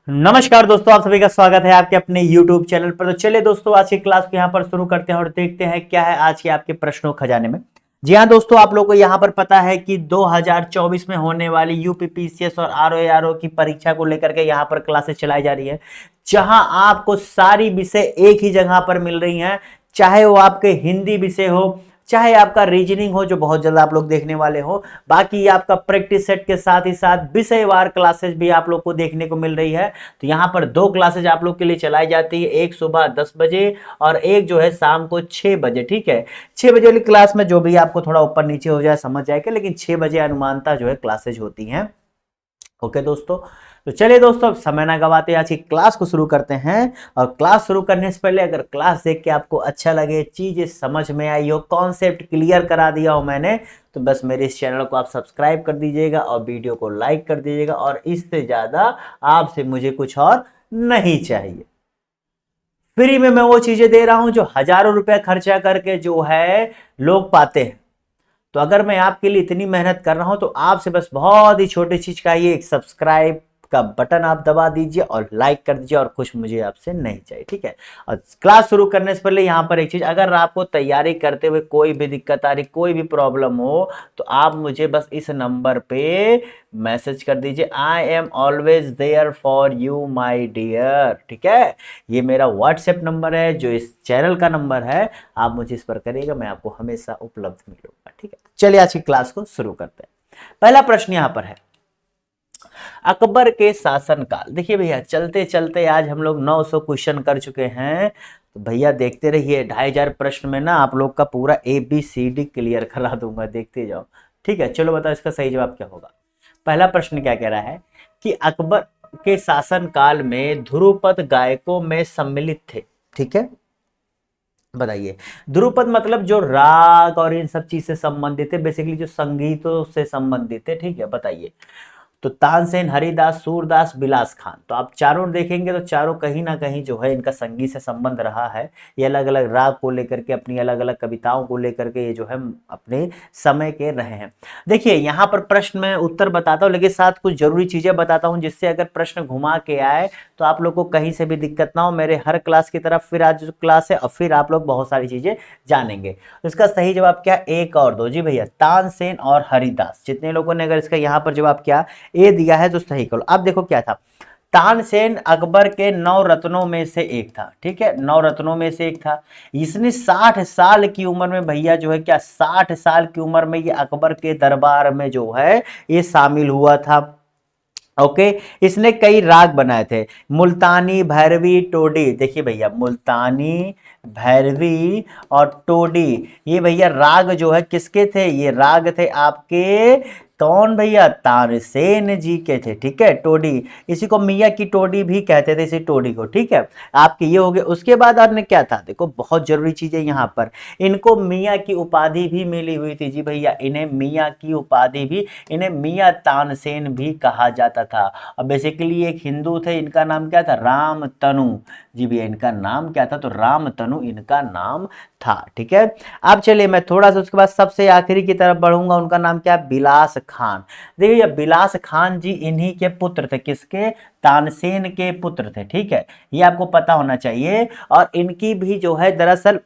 नमस्कार दोस्तों, आप सभी का स्वागत है आपके अपने YouTube चैनल पर। तो चलिए दोस्तों, आज की क्लास को यहाँ पर शुरू करते हैं और देखते हैं क्या है आज के आपके प्रश्नों खजाने में। जी हाँ दोस्तों, आप लोगों को यहाँ पर पता है कि 2024 में होने वाली यूपीपीसीएस और आरओ की परीक्षा को लेकर के यहाँ पर क्लासेस चलाई जा रही है, जहां आपको सारी विषय एक ही जगह पर मिल रही हैं। चाहे वो आपके हिंदी विषय हो, चाहे आपका रीजनिंग हो जो बहुत जल्द आप लोग देखने वाले हो, बाकी आपका प्रैक्टिस सेट के साथ ही साथ विषयवार क्लासेस भी आप लोग को देखने को मिल रही है। तो यहाँ पर दो क्लासेज आप लोग के लिए चलाई जाती है, एक सुबह 10 बजे और एक जो है शाम को 6 बजे। ठीक है, 6 बजे वाली क्लास में जो भी आपको थोड़ा ऊपर नीचे हो जाए समझ जाएगा, लेकिन 6 बजे अनुमानता जो है क्लासेज होती हैं। ओके दोस्तों, तो चलिए दोस्तों, अब समय ना गवाते आज की क्लास को शुरू करते हैं। और क्लास शुरू करने से पहले अगर क्लास देख के आपको अच्छा लगे, चीजें समझ में आई हो, कॉन्सेप्ट क्लियर करा दिया हो मैंने, तो बस मेरे इस चैनल को आप सब्सक्राइब कर दीजिएगा और वीडियो को लाइक कर दीजिएगा। और इससे ज्यादा आपसे मुझे कुछ और नहीं चाहिए। फ्री में मैं वो चीजें दे रहा हूं जो हजारों रुपए खर्चा करके जो है लोग पाते हैं। तो अगर मैं आपके लिए इतनी मेहनत कर रहा हूं तो आपसे बस बहुत ही छोटी चीज चाहिए, एक सब्सक्राइब का बटन आप दबा दीजिए और लाइक कर दीजिए, और कुछ मुझे आपसे नहीं चाहिए। ठीक है, और क्लास शुरू करने से पहले यहां पर एक चीज, अगर आपको तैयारी करते हुए कोई भी दिक्कत आ रही, कोई भी प्रॉब्लम हो, तो आप मुझे बस इस नंबर पे मैसेज कर दीजिए। I am always there for you my dear. ठीक है, ये मेरा व्हाट्सएप नंबर है जो इस चैनल का नंबर है, आप मुझे इस पर करिएगा, मैं आपको हमेशा उपलब्ध मिलूंगा। ठीक है, चलिए आज की क्लास को शुरू करते हैं। पहला प्रश्न यहां पर है, अकबर के शासनकाल। देखिए भैया, चलते चलते आज हम लोग 900 क्वेश्चन कर चुके हैं। तो भैया देखते रहिए, 2500 प्रश्न में ना आप लोग का पूरा ABCD क्लियर करा दूंगा, देखते जाओ। ठीक है, चलो बताओ इसका सही जवाब क्या होगा। पहला प्रश्न क्या कह रहा है कि अकबर के शासनकाल में ध्रुपद गायकों में सम्मिलित थे। ठीक है, बताइए। ध्रुपद मतलब जो राग और इन सब चीज से संबंधित है, बेसिकली जो संगीतों से संबंधित है। ठीक है, बताइए। तो तानसेन, हरिदास, सूरदास, बिलास खान। तो आप चारों देखेंगे तो चारों कहीं ना कहीं जो है इनका संगीत से संबंध रहा है। ये अलग अलग राग को लेकर के, अपनी अलग अलग कविताओं को लेकर के ये जो है अपने समय के रहे हैं। देखिए यहाँ पर प्रश्न में उत्तर बताता हूँ, लेकिन साथ कुछ जरूरी चीजें बताता हूँ, जिससे अगर प्रश्न घुमा के आए तो आप लोग को कहीं से भी दिक्कत ना हो। मेरे हर क्लास की तरफ फिर आज जो क्लास है और फिर आप लोग बहुत सारी चीजें जानेंगे। तो इसका सही जवाब क्या, एक और दो। जी भैया, तानसेन और हरिदास। जितने लोगों ने अगर इसका यहाँ पर जवाब क्या ए दिया है तो सही करो। अब देखो क्या था, तानसेन अकबर के 9 रत्नों में से एक था। ठीक है, 9 रत्नों में से एक था। इसने 60 साल की उम्र में भैया जो है क्या, 60 साल की उम्र में ये अकबर के दरबार में जो है ये शामिल हुआ था। ओके, इसने कई राग बनाए थे, मुल्तानी, भैरवी, टोडी। देखिए भैया, मुल्तानी, भैरवी और टोडी, ये भैया राग जो है किसके थे, ये राग थे आपके कौन भैया, तानसेन जी के थे। ठीक है, टोडी, इसी को मियाँ की टोडी भी कहते थे, इसी टोडी को। ठीक है, आपके ये हो गए। उसके बाद आपने क्या था, देखो बहुत जरूरी चीज है यहाँ पर, इनको मियाँ की उपाधि भी मिली हुई थी। जी भैया, इन्हें मियाँ की उपाधि भी, इन्हें मियाँ तानसेन भी कहा जाता था। और बेसिकली एक हिंदू थे, इनका नाम क्या था, राम तनु। जी भैया, इनका नाम क्या था, तो राम तनु इनका नाम था। ठीक है, अब चलिए मैं थोड़ा सा उसके बाद सबसे आखिरी की तरफ बढ़ूंगा। उनका नाम क्या, बिलास खान। देखिए बिलास खान जी इन्हीं के पुत्र थे, किसके, तानसेन के पुत्र थे। ठीक है, ये आपको पता होना चाहिए। और इनकी भी जो है दरअसल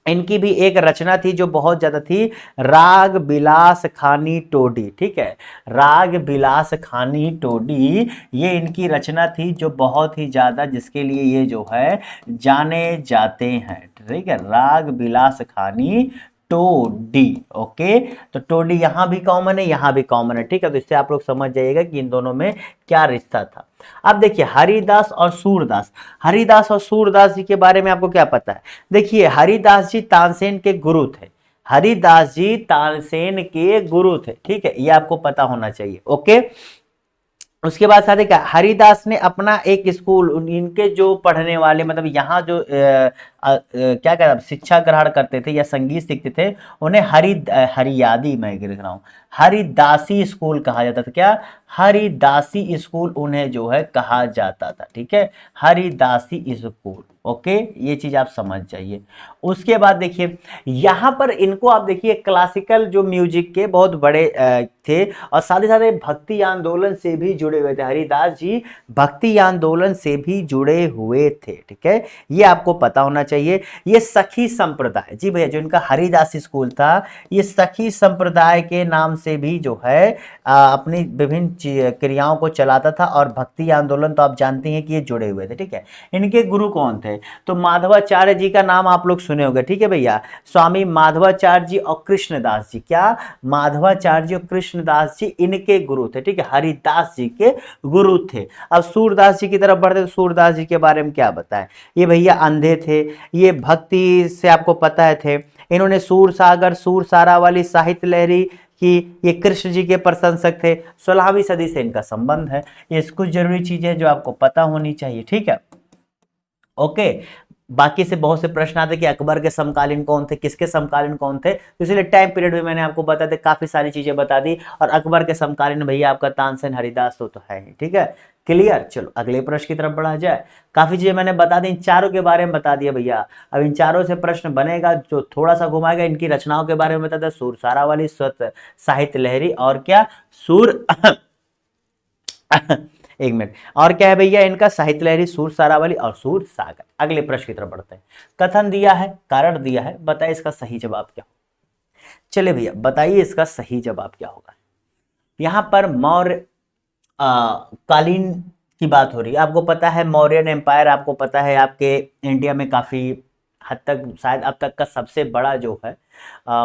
इनकी भी एक रचना थी जो बहुत ज्यादा थी, राग बिलास खानी टोडी। ठीक है, राग बिलास खानी टोडी, ये इनकी रचना थी जो बहुत ही ज्यादा, जिसके लिए ये जो है जाने जाते हैं। ठीक है, राग बिलास खानी टोडी। ओके, तो टोडी यहां भी कॉमन है, यहां भी कॉमन है। ठीक है, तो इससे आप लोग समझ जाइएगा कि इन दोनों में क्या रिश्ता था। अब देखिए हरिदास और सूरदास। हरिदास और सूरदास जी के बारे में आपको क्या पता है। देखिए हरिदास जी तानसेन के गुरु थे, हरिदास जी तानसेन के गुरु थे। ठीक है, ये आपको पता होना चाहिए। ओके, उसके बाद साथ ही क्या, हरिदास ने अपना एक स्कूल, इनके जो पढ़ने वाले, मतलब यहाँ जो क्या कहते शिक्षा ग्रहण करते थे या संगीत सीखते थे, उन्हें हरियादी, मैं लिख रहा हूँ, हरिदासी स्कूल कहा जाता था। क्या? हरिदासी स्कूल उन्हें जो है कहा जाता था। ठीक है, हरिदासी स्कूल। ओके, ये चीज आप समझ जाइए। उसके बाद देखिए यहां पर इनको आप देखिए क्लासिकल जो म्यूजिक के बहुत बड़े थे और साथ ही साथ भक्ति आंदोलन से भी जुड़े हुए थे। हरिदास जी भक्ति आंदोलन से भी जुड़े हुए थे। ठीक है, ये आपको पता होना चाहिए। ये सखी संप्रदाय, जी भैया, जो इनका हरिदास स्कूल था, ये सखी संप्रदाय के नाम से भी जो है अपनी विभिन्न क्रियाओं को चलाता था और भक्ति आंदोलन तो आप जानते हैं कि ये जुड़े हुए थे। ठीक है, इनके गुरु कौन थे? तो माधवाचार्य जी का नाम आप लोग सुने होंगे। ठीक है भैया, स्वामी माधवाचार्य जी और कृष्णदास जी। क्या? माधवाचार्य जी और कृष्णदास जी इनके गुरु थे। ठीक है, हरिदास जी के गुरु थे। अब सूरदास जी की तरफ बढ़ते तो सूरदास जी के बारे में क्या बताएं? ये भैया अंधे थे, ये भक्ति से आपको पता है थे। इन्होंने सूर सागर, सूर सारा वाली साहित्य लहरी कि ये कृष्ण जी के प्रशंसक थे। 16वीं सदी से इनका संबंध है। ये कुछ जरूरी चीजें जो आपको पता होनी चाहिए। ठीक है, ओके। बाकी से बहुत से प्रश्न आते कि अकबर के समकालीन कौन थे, किसके समकालीन कौन थे, तो इसलिए टाइम पीरियड में मैंने आपको बता दे काफी सारी चीजें बता दी। और अकबर के समकालीन भैया आपका तानसेन, हरिदास तो है ही। ठीक है, क्लियर। चलो अगले प्रश्न की तरफ बढ़ा जाए। काफी चीजें मैंने बता दी, इन चारों के बारे में बता दिया भैया। अब इन चारों से प्रश्न बनेगा जो थोड़ा सा घुमाएगा, इनकी रचनाओं के बारे में बता दिया। सूर सारा वाली, स्वत साहित्य लहरी, और क्या सूर एक मिनट, और क्या है भैया इनका? साहित्य लहरी, सूर सारावली और सूर सागर। अगले प्रश्न की तरफ बढ़ते हैं। कथन दिया है, कारण दिया है, बताइए इसका सही जवाब क्या होगा। चले भैया बताइए इसका सही जवाब क्या होगा। यहां पर मौर्य कालीन की बात हो रही है। आपको पता है मौर्यन एम्पायर, आपको पता है आपके इंडिया में काफी हद तक शायद अब तक का सबसे बड़ा जो है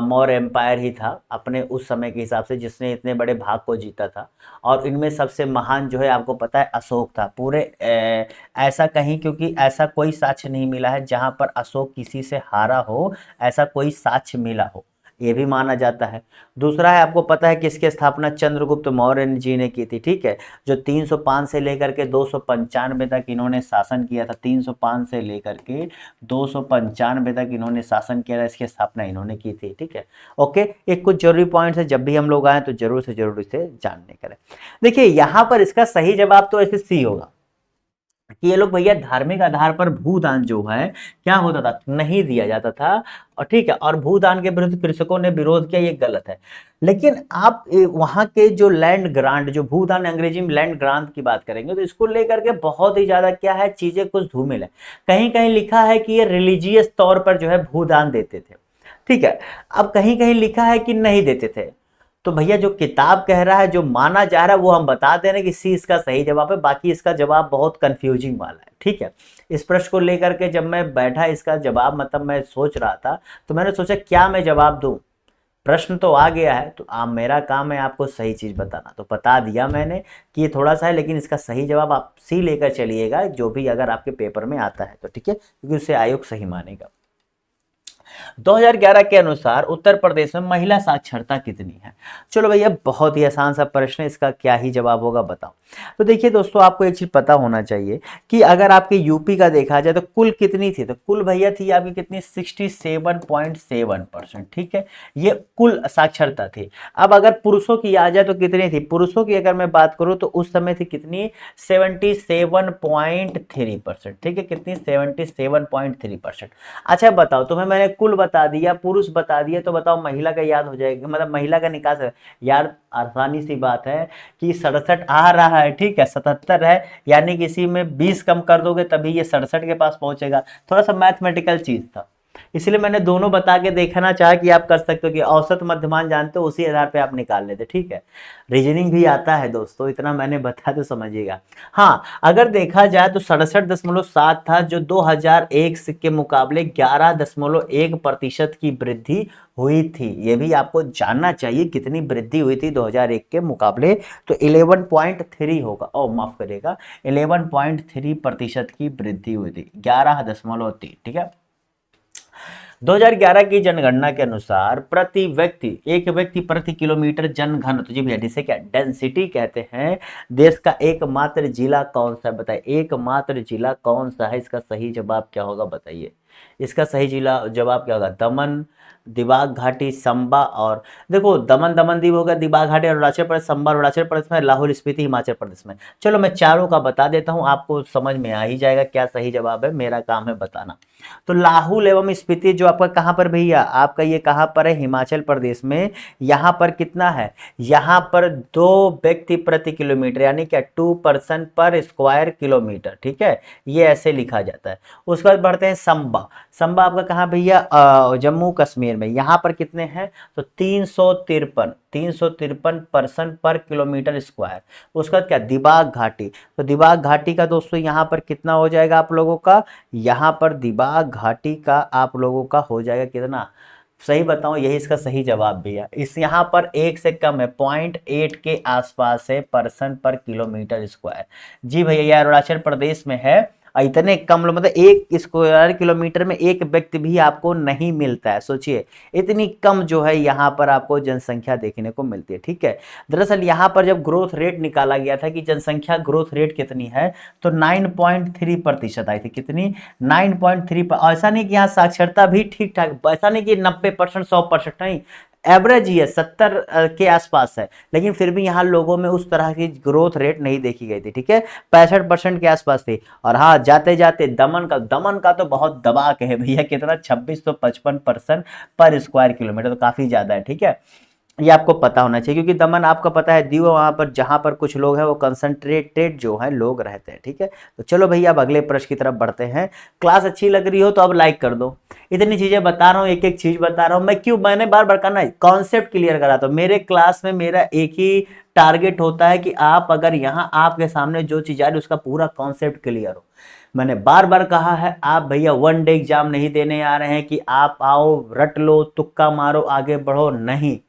मौर्य एम्पायर ही था अपने उस समय के हिसाब से, जिसने इतने बड़े भाग को जीता था। और इनमें सबसे महान जो है आपको पता है अशोक था। पूरे ऐसा कहीं, क्योंकि ऐसा कोई साक्ष्य नहीं मिला है जहां पर अशोक किसी से हारा हो, ऐसा कोई साक्ष्य मिला हो, ये भी माना जाता है। दूसरा है आपको पता है कि इसकी स्थापना चंद्रगुप्त मौर्य जी ने की थी। ठीक है, जो 305 से लेकर के 295 तक इन्होंने शासन किया था। 305 से लेकर के 295 तक इन्होंने शासन किया था, इसकी स्थापना इन्होंने की थी। ठीक है, ओके। एक कुछ जरूरी पॉइंट्स है, जब भी हम लोग आए तो जरूर से जरूर इसे जानने करें। देखिए यहां पर इसका सही जवाब तो ऐसे सी होगा कि ये लोग भैया धार्मिक आधार पर भूदान जो है क्या होता था, नहीं दिया जाता था। और ठीक है, और भूदान के विरुद्ध कृषकों ने विरोध किया, ये गलत है। लेकिन आप वहां के जो लैंड ग्रांट, जो भूदान अंग्रेजी में लैंड ग्रांट की बात करेंगे, तो इसको लेकर के बहुत ही ज्यादा क्या है, चीजें कुछ धूमिल है। कहीं कहीं लिखा है कि ये रिलीजियस तौर पर जो है भूदान देते थे। ठीक है, अब कहीं कहीं लिखा है कि नहीं देते थे। तो भैया जो किताब कह रहा है, जो माना जा रहा है, वो हम बता दे रहे हैं कि सी इसका सही जवाब है। बाकी इसका जवाब बहुत कंफ्यूजिंग वाला है। ठीक है, इस प्रश्न को लेकर के जब मैं बैठा इसका जवाब मतलब मैं सोच रहा था, तो मैंने सोचा क्या मैं जवाब दूं। प्रश्न तो आ गया है, तो आप, मेरा काम है आपको सही चीज बताना। तो बता दिया मैंने कि ये थोड़ा सा है, लेकिन इसका सही जवाब आप सी लेकर चलिएगा, जो भी अगर आपके पेपर में आता है तो। ठीक है, क्योंकि उससे आयोग सही मानेगा। 2011 के अनुसार उत्तर प्रदेश में महिला साक्षरता कितनी है? चलो भैया बहुत ही आसान सा प्रश्न है, इसका क्या ही जवाब होगा बताओ। तो देखिए दोस्तों, आपको एक चीज पता होना चाहिए कि अगर आपके यूपी का देखा जाए तो कुल कितनी थी, तो कुल भैया थी आपकी कितनी, 67.7%। ठीक है, ये कुल साक्षरता थी। अब अगर पुरुषों की आ जाए तो कितनी थी? पुरुषों की अगर मैं बात करूं तो उस समय थी कितनी, 77.3%। ठीक है, कितनी, 77.3%। अच्छा बताओ, तुम्हें मैंने कुल बता दिया, पुरुष बता दिया, तो बताओ महिला का याद हो जाएगा, मतलब महिला का निकास है यार। आसानी सी बात है कि 67 आ रहा है, ठीक है, 77 है, यानी कि इसी में 20 कम कर दोगे तभी ये 67 के पास पहुंचेगा। थोड़ा सा मैथमेटिकल चीज था, इसलिए मैंने दोनों बता के देखना चाहा कि आप कर सकते हो कि औसत मध्यमान जानते हो, उसी आधार पे आप निकाल लेते। ठीक है, रीजनिंग भी आता है दोस्तों, इतना मैंने बताया तो समझिएगा। हाँ, अगर देखा जाए तो 67.7 था, जो 2001 के मुकाबले 11.1% की वृद्धि हुई थी। ये भी आपको जानना चाहिए कितनी वृद्धि हुई थी 2001 के मुकाबले, तो 11.3 होगा। ओ माफ करेगा, 11.3% की वृद्धि हुई थी, 11.3। ठीक है, 2011 की जनगणना के अनुसार प्रति व्यक्ति, एक व्यक्ति प्रति किलोमीटर जनघनत्व, जी भैया जिसे क्या डेंसिटी कहते हैं, देश का एकमात्र जिला कौन सा है? बताइए, एकमात्र जिला कौन सा है? इसका सही जवाब क्या होगा बताइए। इसका सही जिला जवाब क्या होगा? दमन, दिबाग घाटी, संबा और देखो दमन दमनदीव हो गया, दिबाग घाटी अरुणाचल प्रदेश, संबा अरुणाचल प्रदेश में, लाहौल स्पीति हिमाचल प्रदेश में। चलो मैं चारों का बता देता हूं, आपको समझ में आ ही जाएगा क्या सही जवाब है, मेरा काम है बताना। तो लाहौल एवं स्पीति जो आपका कहां पर भैया, आपका ये कहां पर है? हिमाचल प्रदेश में। यहां पर कितना है? यहां पर 2 व्यक्ति प्रति किलोमीटर, यानी क्या 2 पर्सन पर स्क्वायर किलोमीटर, ठीक है, ये ऐसे लिखा जाता है। उसके बाद बढ़ते हैं संबा। संबा आपका कहाँ भैया? जम्मू कश्मीर में। यहाँ पर कितने हैं? तो 353 पर्सन पर किलोमीटर स्क्वायर। उसके बाद क्या? दिबाग घाटी। तो दिबाग घाटी का दोस्तों यहाँ पर कितना हो जाएगा आप लोगों का? यहाँ पर दिबाग घाटी का आप लोगों का हो जाएगा कितना? सही बताऊं, यही इसका सही जवाब भी है। इस यहाँ पर 1 से कम है, 0.8 के आसपास है पर्सन पर किलोमीटर स्क्वायर। जी भैया, ये अरुणाचल प्रदेश में है। इतने कम मतलब 1 स्क्वायर किलोमीटर में 1 व्यक्ति भी आपको नहीं मिलता है। सोचिए इतनी कम जो है यहाँ पर आपको जनसंख्या देखने को मिलती है, ठीक है। दरअसल यहाँ पर जब ग्रोथ रेट निकाला गया था कि जनसंख्या ग्रोथ रेट कितनी है, तो 9.3% आई थी। कितनी? 9.3। ऐसा नहीं कि यहाँ साक्षरता भी ठीक ठाक, ऐसा नहीं कि 90% 100% नहीं, एवरेज ही है, 70 के आसपास है, लेकिन फिर भी यहाँ लोगों में उस तरह की ग्रोथ रेट नहीं देखी गई थी, ठीक है। 65% के आसपास थी। और हाँ, जाते जाते दमन का तो बहुत दबा के है भैया, कितना? 2655 पर्सन पर स्क्वायर किलोमीटर, तो काफी ज्यादा है, ठीक है। ये आपको पता होना चाहिए, क्योंकि दमन आपका पता है दीव, वहां पर जहां पर कुछ लोग हैं वो कंसंट्रेटेड जो है लोग रहते हैं, ठीक है। तो चलो भैया अब अगले प्रश्न की तरफ बढ़ते हैं। क्लास अच्छी लग रही हो तो अब लाइक कर दो। इतनी चीजें बता रहा हूँ, एक एक चीज बता रहा हूँ मैं, क्यों? मैंने बार बार करना है, कॉन्सेप्ट क्लियर कराता हूँ। मेरे क्लास में मेरा एक ही टारगेट होता है कि आप अगर यहाँ आपके सामने जो चीज आ रही है उसका पूरा कॉन्सेप्ट क्लियर हो। मैंने बार बार कहा है, आप भैया वन डे एग्जाम नहीं देने आ रहे हैं कि आप आओ रट लो तुक्का मारो आगे बढ़ो, नहीं।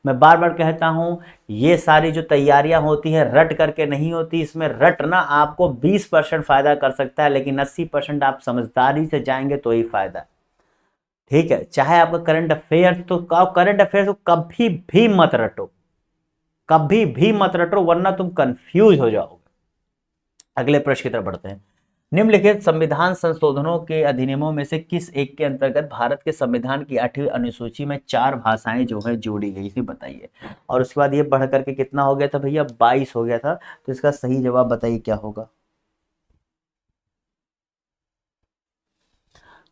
मैं बार बार कहता हूं, ये सारी जो तैयारियां होती है रट करके नहीं होती। इसमें रटना आपको 20% फायदा कर सकता है, लेकिन 80% आप समझदारी से जाएंगे तो ही फायदा है, ठीक है। चाहे आपका करंट अफेयर, तो करंट अफेयर को कभी भी मत रटो, कभी भी मत रटो, वरना तुम कंफ्यूज हो जाओगे। अगले प्रश्न की तरफ बढ़ते हैं। निम्नलिखित संविधान संशोधनों के अधिनियमों में से किस एक के अंतर्गत भारत के संविधान की 8वीं अनुसूची में 4 भाषाएं जो है जोड़ी गई थी, बताइए। और उसके बाद ये बढ़ करके कितना हो गया था भैया? 22 हो गया था। तो इसका सही जवाब बताइए क्या होगा?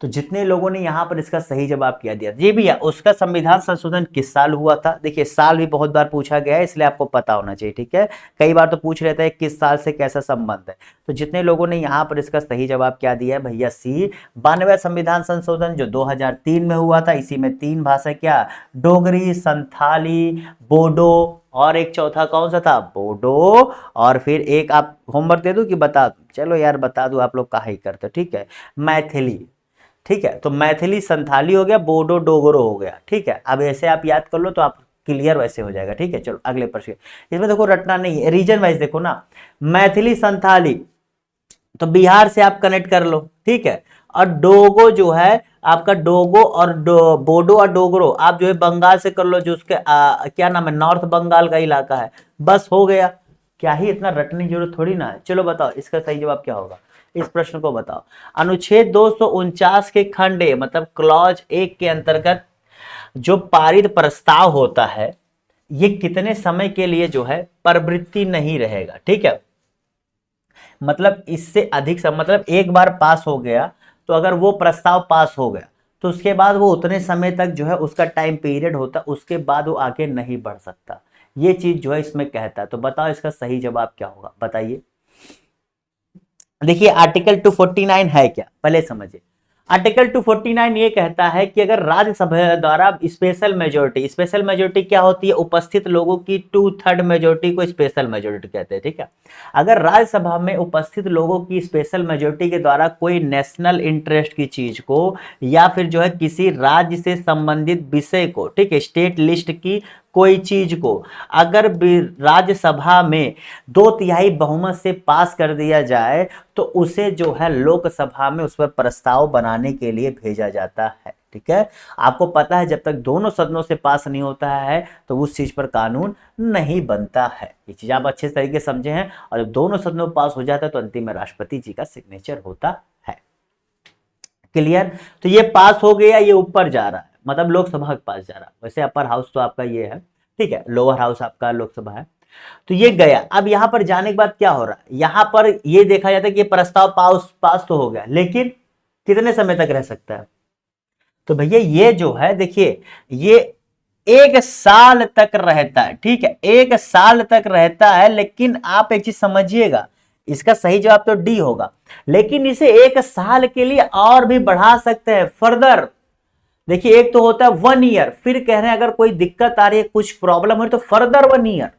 तो जितने लोगों ने यहां पर इसका सही जवाब किया दिया, जी भैया, उसका संविधान संशोधन किस साल हुआ था? देखिए साल भी बहुत बार पूछा गया है, इसलिए आपको पता होना चाहिए, ठीक है। कई बार तो पूछ लेता है किस साल से कैसा संबंध है। तो जितने लोगों ने यहां पर इसका सही जवाब क्या दिया है भैया? सी, 92वां संविधान संशोधन जो 2003 में हुआ था। इसी में 3 भाषा, क्या? डोगरी, संथाली, बोडो, और एक चौथा कौन सा था? बोडो। और फिर एक आप होमवर्क दे दूं कि बता दूं? चलो यार बता दूं, आप लोग काहे करते हो, ठीक है। मैथिली, ठीक है। तो मैथिली संथाली हो गया, बोडो डोगरो हो गया, ठीक है। अब ऐसे आप याद कर लो तो आप क्लियर वैसे हो जाएगा, ठीक है। चलो अगले प्रश्न। इसमें देखो रटना नहीं है, रीजन वाइज देखो ना। मैथिली संथाली तो बिहार से आप कनेक्ट कर लो, ठीक है। और डोगो जो है आपका, डोगो और बोडो और डोगरो आप जो है बंगाल से कर लो, जो उसके क्या नाम है, नॉर्थ बंगाल का इलाका है, बस हो गया। क्या ही इतना रटने की जरूरत थोड़ी ना है। चलो बताओ इसका सही जवाब क्या होगा, इस प्रश्न को बताओ। अनुच्छेद 249 के खंड ए मतलब क्लॉज 1 के अंतर्गत जो पारित प्रस्ताव होता है, ये कितने समय के लिए जो है प्रवृत्ति नहीं रहेगा, ठीक है। मतलब इससे अधिक समय, मतलब एक बार पास हो गया तो अगर वो प्रस्ताव पास हो गया तो उसके बाद वो उतने समय तक जो है उसका टाइम पीरियड होता, उसके बाद वो आगे नहीं बढ़ सकता। ये चीज जो है इसमें कहता है। तो बताओ इसका सही जवाब क्या होगा, बताइए। देखिए आर्टिकल 249 है क्या, पहले समझिए। आर्टिकल 249 ये कहता है कि अगर राज्यसभा द्वारा स्पेशल मेजोरिटी क्या होती है? उपस्थित लोगों की 2/3 मेजोरिटी को स्पेशल मेजोरिटी कहते हैं, ठीक है। अगर राज्यसभा में उपस्थित लोगों की स्पेशल मेजोरिटी के द्वारा कोई नेशनल इंटरेस्ट की चीज को या फिर जो है किसी राज्य से संबंधित विषय को, ठीक है, स्टेट लिस्ट की कोई चीज को अगर राज्यसभा में 2/3 बहुमत से पास कर दिया जाए तो उसे जो है लोकसभा में उस पर प्रस्ताव बनाने के लिए भेजा जाता है, ठीक है। आपको पता है जब तक दोनों सदनों से पास नहीं होता है तो उस चीज पर कानून नहीं बनता है। ये चीज आप अच्छे तरीके से समझे हैं। और जब दोनों सदनों पास हो जाता है तो अंतिम में राष्ट्रपति जी का सिग्नेचर होता है। क्लियर। तो ये पास हो गया, ये ऊपर जा रहा है, मतलब लोकसभा के पास जा रहा है। वैसे अपर हाउस तो आपका ये है, ठीक है, लोअर हाउस आपका लोकसभा है। तो ये गया। अब यहां पर जाने के बाद क्या हो रहा है, यहां पर ये देखा जाता है कि ये प्रस्ताव पास तो हो गया, लेकिन कितने समय तक रह सकता है। तो भैया ये जो है देखिए, ये 1 साल तक रहता है, ठीक है, 1 साल तक रहता है। लेकिन आप एक चीज समझिएगा, इसका सही जवाब तो डी होगा, लेकिन इसे 1 साल के लिए और भी बढ़ा सकते हैं फर्दर। देखिए एक तो होता है 1 ईयर, फिर कह रहे हैं अगर कोई दिक्कत आ रही है, कुछ प्रॉब्लम हो तो फर्दर 1 ईयर,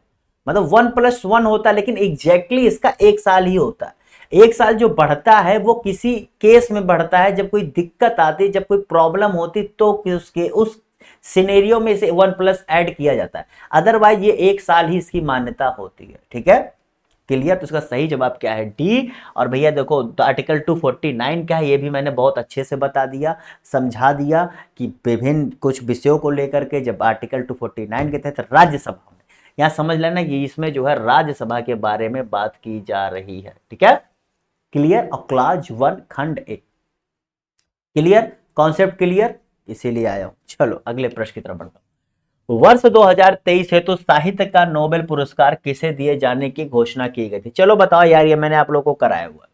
मतलब 1+1 होता है, लेकिन एग्जैक्टली इसका 1 साल ही होता है। 1 साल जो बढ़ता है वो किसी केस में बढ़ता है, जब कोई दिक्कत आती, जब कोई प्रॉब्लम होती, तो उसके उस सिनेरियो में इसे 1+ ऐड किया जाता है। अदरवाइज ये 1 साल ही इसकी मान्यता होती है, ठीक है, क्लियर। तो इसका सही जवाब क्या है, डी। और भैया देखो तो आर्टिकल 249 क्या है, ये भी मैंने बहुत अच्छे से बता दिया, समझा दिया कि विभिन्न कुछ विषयों को लेकर के जब आर्टिकल 249 के तहत राज्यसभा में, यहां समझ लेना कि इसमें जो है राज्यसभा के बारे में बात की जा रही है, ठीक है, क्लियर। और क्लास 1 खंड 1 क्लियर, कॉन्सेप्ट क्लियर, इसीलिए आया हूं। चलो अगले प्रश्न की तरफ बढ़ता हूं। वर्ष 2023 हेतु साहित्य का नोबेल पुरस्कार किसे दिए जाने की घोषणा की गई थी। चलो बताओ यार, ये मैंने आप लोगों को कराया हुआ है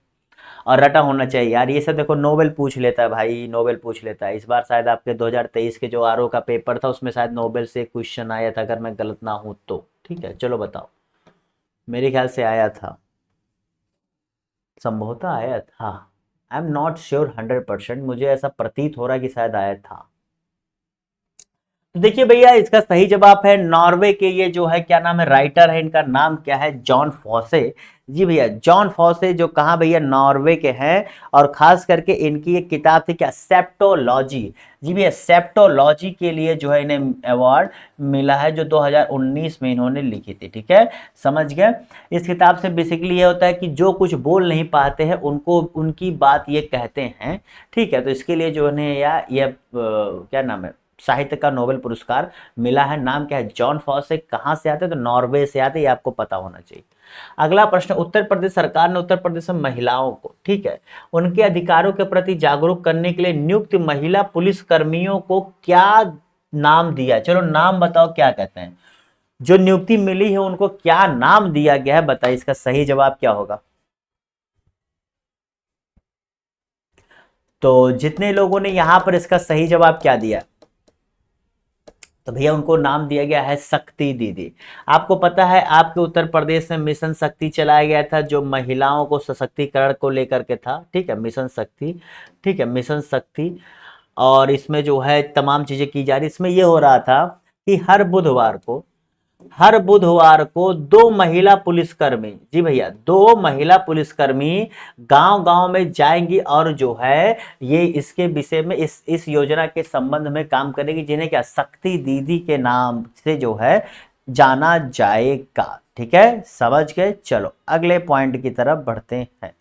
और रटा होना चाहिए यार। ये सब देखो नोबेल पूछ लेता है भाई, नोबेल पूछ लेता है। इस बार शायद आपके 2023 के जो आरओ का पेपर था उसमें शायद नोबेल से क्वेश्चन आया था, अगर मैं गलत ना हूं तो, ठीक है। चलो बताओ, मेरे ख्याल से आया था, संभवतः आया था, आई एम नॉट श्योर 100%, मुझे ऐसा प्रतीत हो रहा है कि शायद आया था। तो देखिए भैया इसका सही जवाब है नॉर्वे के, ये जो है क्या नाम है, राइटर है, इनका नाम क्या है, जॉन फॉसे। जी भैया जॉन फॉसे, जो कहाँ भैया, नॉर्वे के हैं। और खास करके इनकी एक किताब थी क्या, सेप्टोलॉजी। जी भैया सेप्टोलॉजी के लिए जो है इन्हें अवार्ड मिला है, जो 2019 में इन्होंने लिखी थी, ठीक है, समझ गए। इस किताब से बेसिकली ये होता है कि जो कुछ बोल नहीं पाते हैं उनको उनकी बात ये कहते हैं, ठीक है। तो इसके लिए जो इन्हें या ये क्या नाम है, साहित्य का नोबेल पुरस्कार मिला है। नाम क्या है, जॉन फॉसे। कहां से आते हैं, तो नॉर्वे से आते हैं, ये आपको पता होना चाहिए। अगला प्रश्न, उत्तर प्रदेश सरकार ने उत्तर प्रदेश में महिलाओं को, ठीक है, उनके अधिकारों के प्रति जागरूक करने के लिए नियुक्त महिला पुलिस कर्मियों को क्या नाम दिया। चलो नाम बताओ क्या कहते हैं, जो नियुक्ति मिली है उनको क्या नाम दिया गया है, बताइए इसका सही जवाब क्या होगा। तो जितने लोगों ने यहां पर इसका सही जवाब क्या दिया, तो भैया उनको नाम दिया गया है शक्ति दीदी। आपको पता है आपके उत्तर प्रदेश में मिशन शक्ति चलाया गया था, जो महिलाओं को सशक्तिकरण को लेकर के था, ठीक है, मिशन शक्ति, ठीक है, मिशन शक्ति। और इसमें जो है तमाम चीजें की जा रही, इसमें ये हो रहा था कि हर बुधवार को 2 महिला पुलिसकर्मी, जी भैया 2 महिला पुलिसकर्मी गांव-गांव में जाएंगी और जो है ये इसके विषय में इस योजना के संबंध में काम करेगी, जिन्हें क्या शक्ति दीदी के नाम से जो है जाना जाएगा, ठीक है, समझ गए। चलो अगले पॉइंट की तरफ बढ़ते हैं।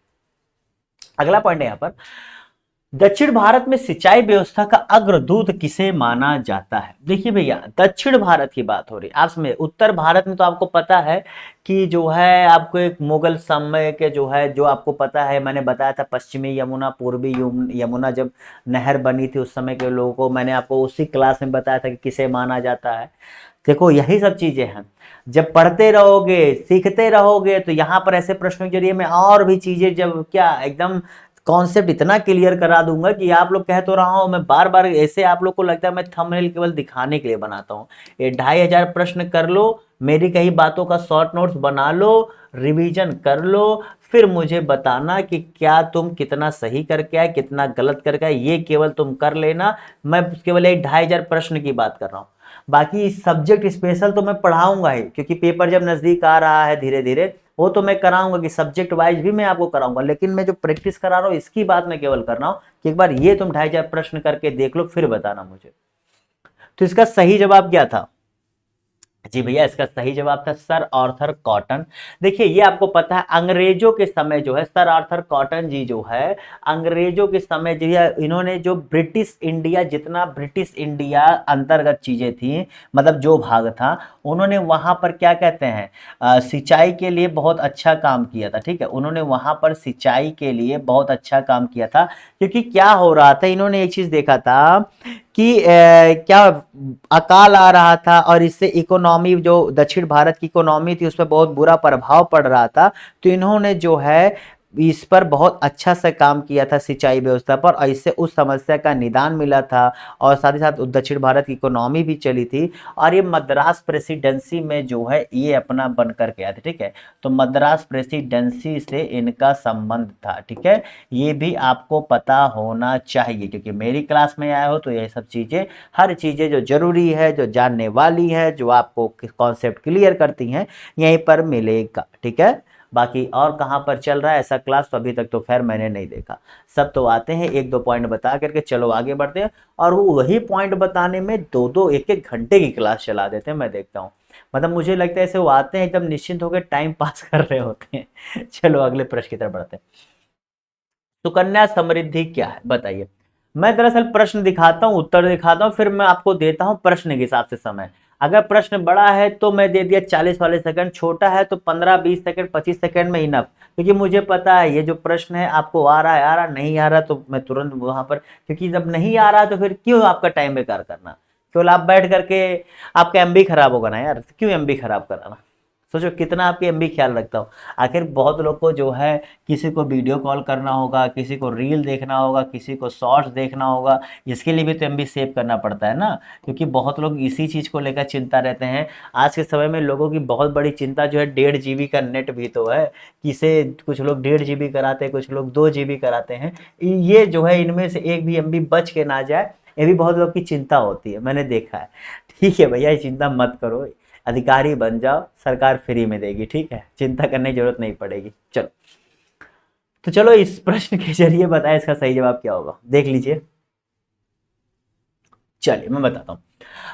अगला पॉइंट है यहां पर, दक्षिण भारत में सिंचाई व्यवस्था का अग्रदूत किसे माना जाता है। देखिए भैया दक्षिण भारत की बात हो रही है, आप समझे, उत्तर भारत में तो आपको पता है कि जो है आपको एक मुगल समय के जो है, जो आपको पता है मैंने बताया था, पश्चिमी यमुना पूर्वी यमुना जब नहर बनी थी उस समय के लोगों को, मैंने आपको उसी क्लास में बताया था कि किसे माना जाता है। देखो यही सब चीजें हैं, जब पढ़ते रहोगे सीखते रहोगे तो यहाँ पर ऐसे प्रश्नों के जरिए मैं और भी चीजें जब क्या एकदम कॉन्सेप्ट इतना क्लियर करा दूंगा कि आप लोग कह तो रहा हूं मैं बार बार, ऐसे आप लोग को लगता है मैं थंबनेल केवल दिखाने के लिए बनाता हूं। ये 2500 प्रश्न कर लो, मेरी कही बातों का शॉर्ट नोट्स बना लो, रिवीजन कर लो, फिर मुझे बताना कि क्या तुम कितना सही करके आए, कितना गलत करके आए, ये केवल तुम कर लेना। मैं केवल एक 2500 प्रश्न की बात कर रहा हूँ, बाकी सब्जेक्ट स्पेशल तो मैं पढ़ाऊंगा ही, क्योंकि पेपर जब नजदीक आ रहा है धीरे धीरे वो तो मैं कराऊंगा कि सब्जेक्ट वाइज भी मैं आपको कराऊंगा, लेकिन मैं जो प्रैक्टिस करा रहा हूं इसकी बात मैं केवल कर रहा हूं कि एक बार ये तुम 2500 प्रश्न करके देख लो फिर बताना मुझे। तो इसका सही जवाब क्या था, जी भैया, इसका सही जवाब था सर आर्थर कॉटन। देखिए ये आपको पता है अंग्रेजों के समय जो है सर आर्थर कॉटन जी जो है अंग्रेजों के समय जो है इन्होंने जो ब्रिटिश इंडिया जितना ब्रिटिश इंडिया अंतर्गत चीजें थी, मतलब जो भाग था, उन्होंने वहां पर क्या कहते हैं सिंचाई के लिए बहुत अच्छा काम किया था। ठीक है, उन्होंने वहां पर सिंचाई के लिए बहुत अच्छा काम किया था, क्योंकि क्या हो रहा था, इन्होंने एक चीज देखा था कि क्या अकाल आ रहा था और इससे इकोनॉमी जो दक्षिण भारत की इकोनॉमी थी उस पर बहुत बुरा प्रभाव पड़ रहा था। तो इन्होंने जो है इस पर बहुत अच्छा से काम किया था सिंचाई व्यवस्था पर, और इससे उस समस्या का निदान मिला था, और साथ ही साथ दक्षिण भारत की इकोनॉमी भी चली थी। और ये मद्रास प्रेसिडेंसी में जो है ये अपना बन करके आए थे। ठीक है, तो मद्रास प्रेसिडेंसी से इनका संबंध था। ठीक है, ये भी आपको पता होना चाहिए, क्योंकि मेरी क्लास में आए हो तो ये सब चीज़ें, हर चीज़ें जो जरूरी है, जो जानने वाली है, जो आपको कॉन्सेप्ट क्लियर करती हैं, यहीं पर मिलेगा। ठीक है, बाकी और कहाँ पर चल रहा है ऐसा क्लास तो अभी तक तो खैर मैंने नहीं देखा। सब तो आते हैं एक दो पॉइंट बता करके चलो आगे बढ़ते हैं, और वो वही पॉइंट बताने में दो दो एक एक घंटे की क्लास चला देते हैं, मैं देखता हूँ। मतलब मुझे लगता है ऐसे वो आते हैं एकदम निश्चिंत होकर टाइम पास कर रहे होते हैं। चलो अगले प्रश्न की तरफ बढ़ते हैं। सुकन्या समृद्धि क्या है बताइए। मैं दरअसल प्रश्न दिखाता हूं, उत्तर दिखाता हूं, फिर मैं आपको देता हूं प्रश्न के हिसाब से समय। अगर प्रश्न बड़ा है तो मैं दे दिया 40 वाले सेकंड, छोटा है तो 15 20 सेकंड 25 सेकंड में इनफ, क्योंकि मुझे पता है ये जो प्रश्न है आपको आ रहा है, आ रहा नहीं आ रहा तो मैं तुरंत वहां पर, क्योंकि जब नहीं आ रहा तो फिर क्यों आपका टाइम बेकार करना, केवल आप बैठ करके आपका एमबी खराब होगा ना यार, क्यों एमबी खराब कराना। सोचो कितना आपके एमबी ख्याल रखता हूँ। आखिर बहुत लोग को जो है किसी को वीडियो कॉल करना होगा, किसी को रील देखना होगा, किसी को शॉर्ट्स देखना होगा, इसके लिए भी तो एमबी सेव करना पड़ता है ना, क्योंकि बहुत लोग इसी चीज़ को लेकर चिंता रहते हैं। आज के समय में लोगों की बहुत बड़ी चिंता जो है 1.5 GB का नेट भी तो है, किसे कुछ लोग 1.5 GB कराते हैं, कुछ लोग 2 GB कराते हैं। ये जो है इनमें से एक भी एमबी बच के ना जाए, ये भी बहुत लोग की चिंता होती है, मैंने देखा है। ठीक है भैया, ये चिंता मत करो, अधिकारी बन जाओ, सरकार फ्री में देगी। ठीक है, चिंता करने की जरूरत नहीं पड़ेगी। चलो तो चलो इस प्रश्न के जरिए बताएं इसका सही जवाब क्या होगा, देख लीजिए। चलिए मैं बताता हूँ।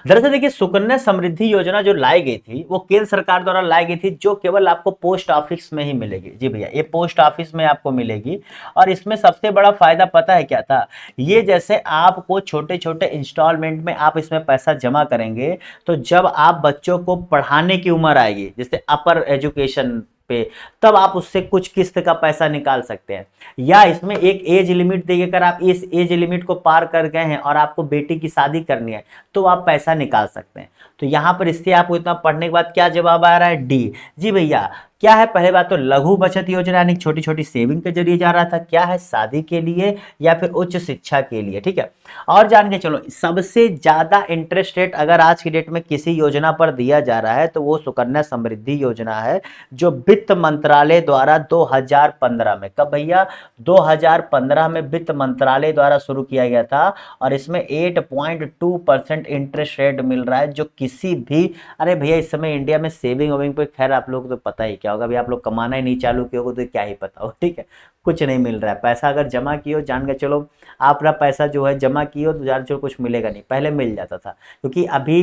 दरअसल देखिए सुकन्या समृद्धि योजना जो लाई गई थी वो केंद्र सरकार द्वारा लाई गई थी, जो केवल आपको पोस्ट ऑफिस में ही मिलेगी। जी भैया, ये पोस्ट ऑफिस में आपको मिलेगी। और इसमें सबसे बड़ा फायदा पता है क्या था, ये जैसे आपको छोटे छोटे इंस्टॉलमेंट में आप इसमें पैसा जमा करेंगे, तो जब आप बच्चों को पढ़ाने की उम्र आएगी, जैसे अपर एजुकेशन पे, तब आप उससे कुछ किस्त का पैसा निकाल सकते हैं। या इसमें एक एज लिमिट देकर आप इस एज लिमिट को पार कर गए हैं और आपको बेटी की शादी करनी है, तो आप पैसा निकाल सकते हैं। तो यहां पर इससे आपको इतना पढ़ने के बाद क्या जवाब आ रहा है, डी। जी भैया, क्या है, पहले बात तो लघु बचत योजना यानी छोटी छोटी सेविंग के जरिए जा रहा था, क्या है, शादी के लिए या फिर उच्च शिक्षा के लिए। ठीक है, और जान के चलो सबसे ज्यादा इंटरेस्ट रेट अगर आज की डेट में किसी योजना पर दिया जा रहा है तो वो सुकन्या समृद्धि योजना है, जो वित्त मंत्रालय द्वारा 2015 में, कब भैया, 2015 में वित्त मंत्रालय द्वारा शुरू किया गया था। और इसमें 8.2% इंटरेस्ट रेट मिल रहा है, जो किसी भी, अरे भैया इस समय इंडिया में सेविंग वेविंग पे खैर आप लोग तो पता ही क्या होगा, अभी आप लोग कमाना ही नहीं चालू किए होगे तो क्या ही पता हो। ठीक है, कुछ नहीं मिल रहा है, पैसा अगर जमा किए हो जान के चलो, आपका पैसा जो है जमा किए हो तो जान चलो कुछ मिलेगा नहीं, पहले मिल जाता था, क्योंकि अभी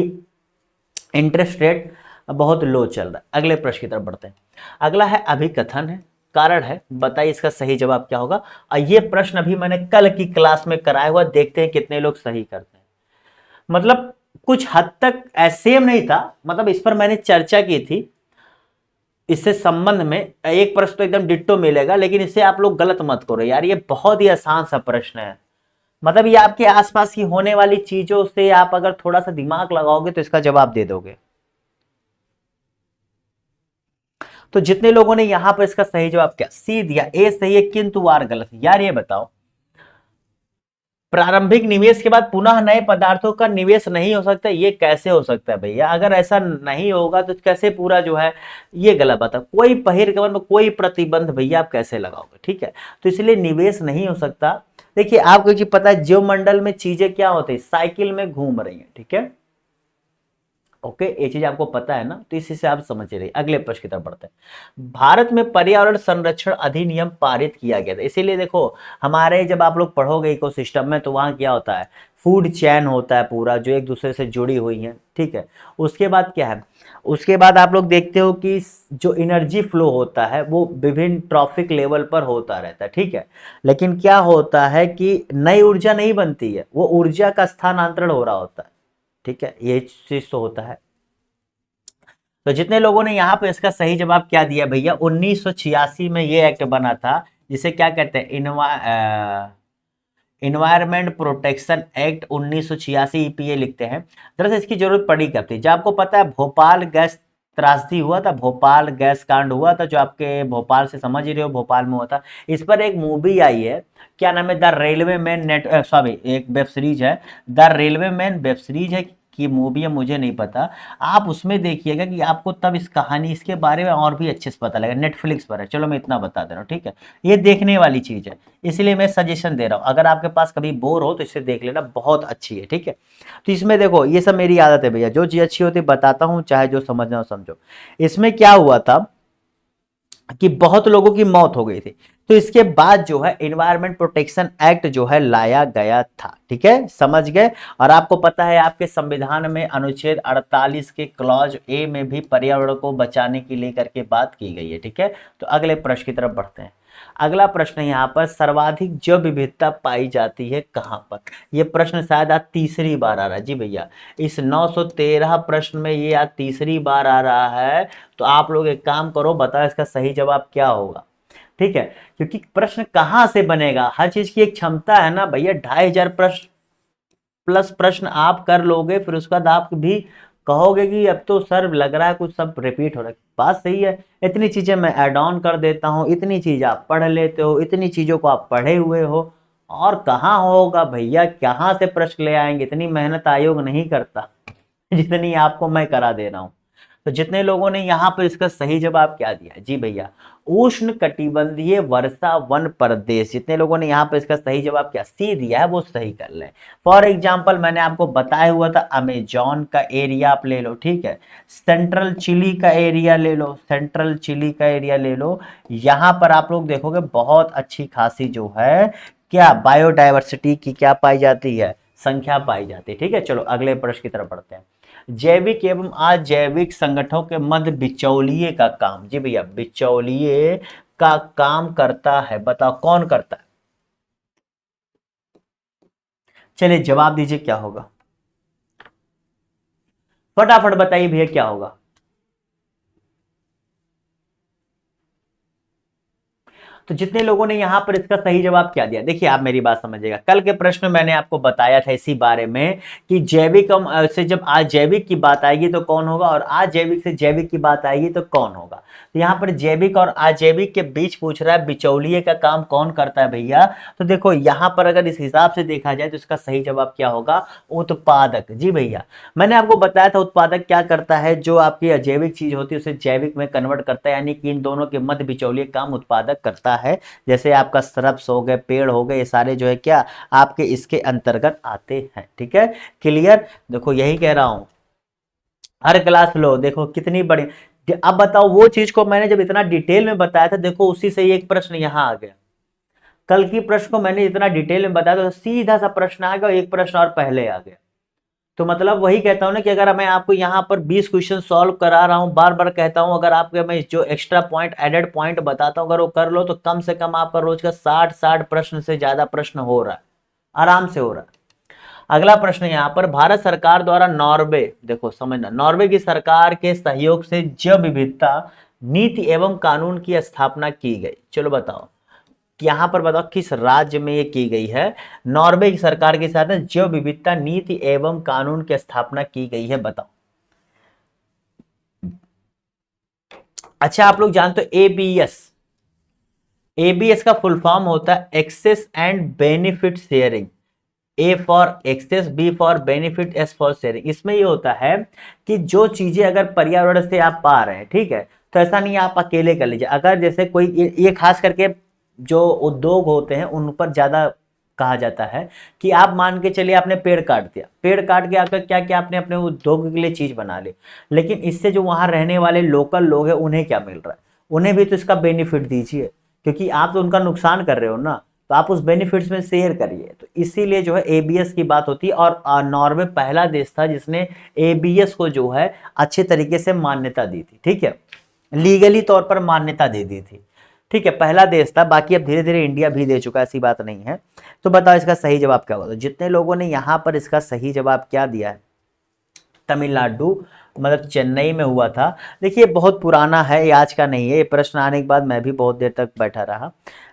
इंटरेस्ट रेट बहुत लो चल रहा है। अगले प्रश्न की तरफ बढ़ते हैं। अगला है अभिकथन है, कारण है, बताइए इसका सही जवाब क्या होगा। और ये प्रश्न अभी मैंने कल की क्लास में कराया हुआ, देखते हैं कितने लोग सही करते हैं। मतलब कुछ हद तक सेम नहीं था, मतलब इस पर मैंने चर्चा की थी, इससे संबंध में एक प्रश्न तो एकदम डिट्टो मिलेगा, लेकिन इससे आप लोग गलत मत करो यार, ये बहुत ही आसान सा प्रश्न है। मतलब ये आपके आसपास की होने वाली चीजों से आप अगर थोड़ा सा दिमाग लगाओगे तो इसका जवाब दे दोगे। तो जितने लोगों ने यहां पर इसका सही जवाब क्या सी दिया, ए सही है किंतु आर गलत। यार ये बताओ, प्रारंभिक निवेश के बाद पुनः नए पदार्थों का निवेश नहीं हो सकता, ये कैसे हो सकता है भैया, अगर ऐसा नहीं होगा तो कैसे पूरा जो है, ये गलत बात है। कोई बहिर्गमन में कोई प्रतिबंध भैया आप कैसे लगाओगे। ठीक है, तो इसलिए निवेश नहीं हो सकता। देखिए आपको जो पता है ज्योमंडल में चीजें क्या होती है, साइकिल में घूम रही है। ठीक है, ओके, ये चीज आपको पता है ना, तो इसी से आप समझ रहे। अगले प्रश्न की तरफ बढ़ते हैं। भारत में पर्यावरण संरक्षण अधिनियम पारित किया गया था, इसीलिए देखो हमारे जब आप लोग पढ़ोगे इकोसिस्टम में, तो वहां क्या होता है, फूड चैन होता है पूरा, जो एक दूसरे से जुड़ी हुई है, ठीक है। उसके बाद क्या है, उसके बाद आप लोग देखते हो कि जो एनर्जी फ्लो होता है वो विभिन्न ट्रॉफिक लेवल पर होता रहता है, ठीक है। लेकिन क्या होता है कि नई ऊर्जा नहीं बनती है, वो ऊर्जा का स्थानांतरण हो रहा होता है, ठीक है, ये चीज तो होता है। तो जितने लोगों ने यहाँ पे इसका सही जवाब क्या दिया भैया, 1986 में ये एक्ट बना था, जिसे क्या कहते हैं, इन्वायरमेंट प्रोटेक्शन एक्ट 1986 ईपीए लिखते हैं। दरअसल इसकी जरूरत पड़ी कब थी, जब आपको पता है भोपाल गैस त्रासदी हुआ था, भोपाल गैस कांड हुआ था, जो आपके भोपाल से समझ ही रहे हो, भोपाल में हुआ था। इस पर एक मूवी आई है, क्या नाम है, the railway man net, sorry एक वेब सीरीज है, the railway man web series है कि मूवी है मुझे नहीं पता। आप उसमें देखिएगा कि आपको तब इस कहानी, इसके बारे में और भी अच्छे से पता लगेगा। नेटफ्लिक्स पर है, चलो मैं इतना बता दे रहा हूँ, ठीक है। ये देखने वाली चीज है, इसलिए मैं सजेशन दे रहा हूँ, अगर आपके पास कभी बोर हो तो इसे देख लेना, बहुत अच्छी है, ठीक है। तो इसमें देखो ये सब मेरी आदत है भैया, जो चीज अच्छी होती है बताता हूँ, चाहे जो समझना हो समझो। इसमें क्या हुआ था कि बहुत लोगों की मौत हो गई थी, तो इसके बाद जो है एनवायरमेंट प्रोटेक्शन एक्ट जो है लाया गया था, ठीक है, समझ गए। और आपको पता है आपके संविधान में अनुच्छेद 48 के क्लॉज ए में भी पर्यावरण को बचाने की लेकर के बात की गई है, ठीक है। तो अगले प्रश्न की तरफ बढ़ते हैं। अगला प्रश्न यहाँ पर, सर्वाधिक जैव विविधता पाई जाती है कहाँ पर। यह प्रश्न शायद आज तीसरी बार आ रहा है जी भैया, इस 913 प्रश्न में ये आज तीसरी बार आ रहा है। तो आप लोग एक काम करो, बताओ इसका सही जवाब क्या होगा, ठीक है। क्योंकि प्रश्न कहां से बनेगा, हर चीज की एक क्षमता है ना भैया, 2500 प्रश्न प्लस प्रश्न आप कर लोगे, फिर उसके बाद आप भी कहोगे कि अब तो सर लग रहा है कुछ सब रिपीट हो रहा है। बात सही है, इतनी चीजें मैं ऐड ऑन कर देता हूँ, इतनी चीज आप पढ़ लेते हो, इतनी चीजों को आप पढ़े हुए हो, और कहाँ होगा भैया, कहाँ से प्रश्न ले आएंगे, इतनी मेहनत आयोग नहीं करता जितनी आपको मैं करा दे रहा हूँ। तो जितने लोगों ने यहाँ पर इसका सही जवाब क्या दिया जी भैया, उष्ण कटिबंधीय वर्षा वन प्रदेश, जितने लोगों ने यहाँ पर इसका सही जवाब क्या सी दिया है वो सही कर लें। फॉर एग्जाम्पल मैंने आपको बताया हुआ था, अमेजॉन का एरिया आप ले लो, ठीक है, सेंट्रल चिली का एरिया ले लो, सेंट्रल चिली का एरिया ले लो, यहाँ पर आप लोग देखोगे बहुत अच्छी खासी जो है क्या बायोडायवर्सिटी की क्या पाई जाती है, संख्या पाई जाती है, ठीक है। चलो अगले प्रश्न की तरफ बढ़ते हैं। जैविक एवं अजैविक संगठनों के मध्य बिचौलिए का काम, जी भैया बिचौलिए का काम करता है, बताओ कौन करता है, चलिए जवाब दीजिए क्या होगा, फटाफट बताइए भैया क्या होगा। तो जितने लोगों ने यहां पर इसका सही जवाब क्या दिया, देखिए आप मेरी बात समझिएगा, कल के प्रश्न में मैंने आपको बताया था इसी बारे में कि जैविक से जब अजैविक की बात आएगी तो कौन होगा, और अजैविक से जैविक की बात आएगी तो कौन होगा। तो यहाँ पर जैविक और अजैविक के बीच पूछ रहा है बिचौलिए का काम कौन करता है भैया। तो देखो यहाँ पर अगर इस हिसाब से देखा जाए तो इसका सही जवाब क्या होगा, उत्पादक, जी भैया। मैंने आपको बताया था उत्पादक क्या करता है, जो आपकी अजैविक चीज होती है उसे जैविक में कन्वर्ट करता है, यानी कि इन दोनों के मध्य बिचौलिए काम उत्पादक करता है। जैसे आपका श्रब्स हो गए, पेड़ हो गए, ये सारे जो है क्या आपके इसके अंतर्गत आते हैं, ठीक है, क्लियर। देखो यही कह रहा हूं, हर क्लास लो, देखो कितनी बड़ी। अब बताओ वो चीज को मैंने जब इतना डिटेल में बताया था, देखो उसी से एक प्रश्न यहां आ गया। कल की प्रश्न को मैंने इतना डिटेल में बताया तो सीधा सा प्रश्न आ गया, एक प्रश्न और पहले आ गया। तो मतलब वही कहता हूं ना कि अगर मैं आपको यहाँ पर 20 क्वेश्चन सॉल्व करा रहा हूं, बार बार कहता हूं, अगर आपके मैं जो एक्स्ट्रा पॉइंट एडेड पॉइंट बताता हूं अगर वो कर लो तो कम से कम आपका रोज का 60 प्रश्न से ज्यादा प्रश्न हो रहा है, आराम से हो रहा है। अगला प्रश्न यहाँ पर, भारत सरकार द्वारा नॉर्वे, देखो समझना, नॉर्वे की सरकार के सहयोग से जैव विविधता नीति एवं कानून की स्थापना की गई। चलो बताओ यहां पर बताओ किस राज्य में ये की गई है, नॉर्वे की सरकार के साथ जैव विविधता नीति एवं कानून की स्थापना की गई है, बताओ। अच्छा आप लोग जानते हो एबीएस, एबीएस का फुल फॉर्म होता है access and benefit sharing. A for access, B for benefit, S for sharing. इसमें ये होता है कि जो चीजें अगर पर्यावरण से आप पा रहे हैं, ठीक है, तो ऐसा नहीं आप अकेले कर लीजिए। अगर जैसे कोई ये खास करके जो उद्योग होते हैं उन पर ज्यादा कहा जाता है कि आप मान के चलिए आपने पेड़ काट दिया, पेड़ काट के आपका क्या क्या आपने अपने उद्योग के लिए चीज बना ली, लेकिन इससे जो वहां रहने वाले लोकल लोग हैं उन्हें क्या मिल रहा है, उन्हें भी तो इसका बेनिफिट दीजिए, क्योंकि आप तो उनका नुकसान कर रहे हो ना, तो आप उस बेनिफिट्स में शेयर करिए। तो इसीलिए जो है एबीएस की बात होती है, और नॉर्वे पहला देश था जिसने एबीएस को जो है अच्छे तरीके से मान्यता दी थी, ठीक है, लीगली तौर पर मान्यता दे दी थी, ठीक है, पहला देश था। बाकी अब धीरे धीरे इंडिया भी दे चुका है, ऐसी बात नहीं है। तो बताओ इसका सही जवाब क्या होगा। तो जितने लोगों ने यहां पर इसका सही जवाब क्या दिया है, तमिलनाडु, मतलब चेन्नई में हुआ था। देखिए बहुत पुराना है, ये आज का नहीं है, ये प्रश्न आने के बाद मैं भी बहुत देर तक बैठा रहा।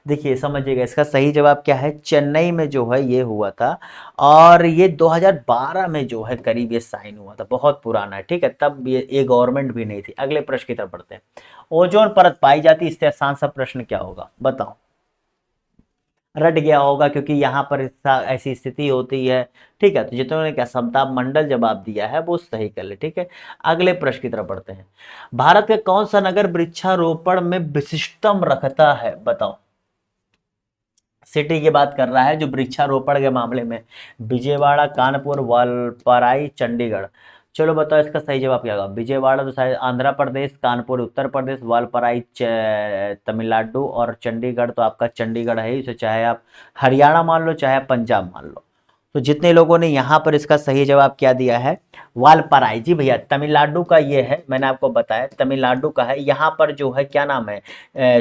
देखिए समझिएगा इसका सही जवाब क्या है, चेन्नई में जो है ये हुआ था, और ये 2012 में जो है करीब ये साइन हुआ था, बहुत पुराना है, ठीक है, तब ये गवर्नमेंट भी नहीं थी। अगले प्रश्न की तरफ बढ़ते हैं। ओजोन परत पाई जाती, इससे आसान सा प्रश्न क्या होगा बताओ। रट गया होगा क्योंकि यहाँ पर ऐसी स्थिति होती है, ठीक है। तो जितने क्या समताप मंडल जवाब दिया है वो सही कर ले, ठीक है। अगले प्रश्न की तरफ बढ़ते हैं। भारत का कौन सा नगर वृक्षारोपण में विशिष्टतम रखता है बताओ। सिटी की बात कर रहा है जो वृक्षारोपण के मामले में, विजयवाड़ा, कानपुर, वालपराई, चंडीगढ़। चलो बताओ इसका सही जवाब क्या होगा। विजयवाड़ा तो शायद आंध्र प्रदेश, कानपुर उत्तर प्रदेश, वालपराई तमिलनाडु, और चंडीगढ़ तो आपका चंडीगढ़ है, इसे चाहे आप हरियाणा मान लो चाहे पंजाब मान लो। तो जितने लोगों ने यहाँ पर इसका सही जवाब क्या दिया है, वालपराई। जी भैया तमिलनाडु का ये है, मैंने आपको बताया तमिलनाडु का है। यहाँ पर जो है क्या नाम है,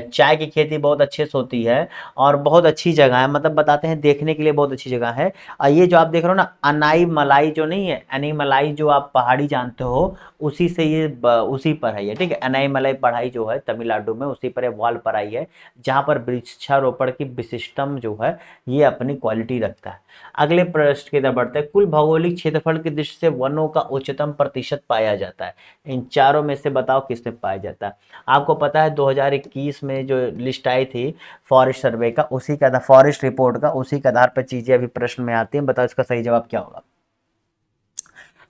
चाय की खेती बहुत अच्छे से होती है, और बहुत अच्छी जगह है, मतलब बताते हैं देखने के लिए बहुत अच्छी जगह है। और ये जो आप देख रहे हो ना अनाई मलाई जो नहीं है, अनाई मलाई जो आप पहाड़ी जानते हो, उसी से ये उसी पर है ये, ठीक है। अनाई मलाई पढ़ाई जो है तमिलनाडु में उसी पर वालपराई है, जहाँ पर वृक्षारोपण की विशिष्टतम जो है ये अपनी क्वालिटी रखता है। अगले प्रश्न की तरफ बढ़ते हैं। कुल भौगोलिक क्षेत्रफल की दृष्टि से वनों का उच्चतम प्रतिशत पाया जाता है, इन चारों में से बताओ किसमें पाया जाता है। आपको पता है 2021 में जो लिस्ट आई थी फॉरेस्ट सर्वे का, उसी का फॉरेस्ट रिपोर्ट का, उसी के आधार पर चीजें अभी प्रश्न में आती हैं। बताओ इसका सही जवाब क्या होगा।